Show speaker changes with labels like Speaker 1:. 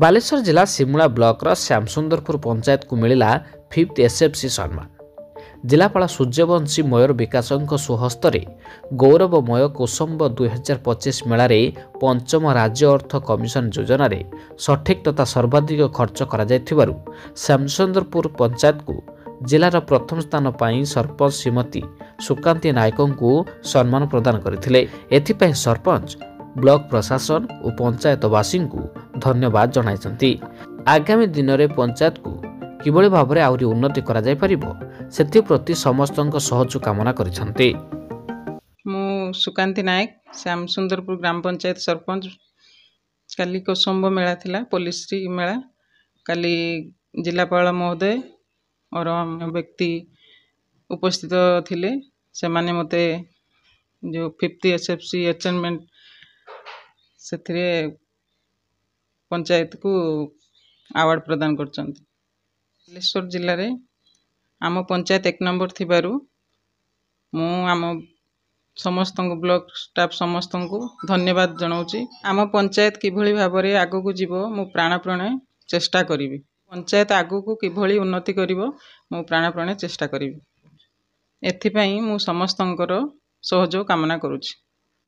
Speaker 1: बालेश्वर जिला सिमुला ब्लॉक श्यामसुंदरपुर पंचायत को मिला 5th एसएफसी सम्मान। जिलापाल सूर्यवंशी मयूर विकासों सुहस्तरे गौरवमय कोसंब 2025 मेलार पंचम राज्य अर्थ कमिशन योजन सठिक तथा सर्वाधिक खर्च कर श्यामसुंदरपुर पंचायत को जिलार प्रथम स्थान पर सरपंच श्रीमती सुकांती नायकों को सम्मान प्रदान करते। सरपंच ब्लॉक प्रशासन और पंचायतवासी को धन्यवाद जणाइछन्ति। आगामी दिन में पंचायत को किभଳି भाବରେ आउरी उन्नति करा जाय परिबो सेति प्रति समस्तक सहयोग कामना करिसन्ति।
Speaker 2: मु सुकांती नायक श्यामसुंदरपुर ग्राम पंचायत सरपंच। काली कोसंब मेला थिला पुलिस मेला। काली जिलापाल महोदय और व्यक्ति उपस्थित थिले। से माने मते जो 5th एसएफसी अचीवमेंट से पंचायत को अवार्ड प्रदान करछन्ति। बालेश्वर जिले में आम पंचायत 1 नंबर थिबारु मु आम समस्त ब्लॉक स्टाफ समस्त को धन्यवाद जनाऊँगी। आम पंचायत किभଳି भाବରେ आगକୁ ଯିବ मु प्राणप्राणे चेष्टा करी। पंचायत आगକୁ किभଳି उन्नति करिवो मु प्राणप्राणे चेष्टा करी। एथिपाई मु समस्तंकर सहयोग कामना करूछि।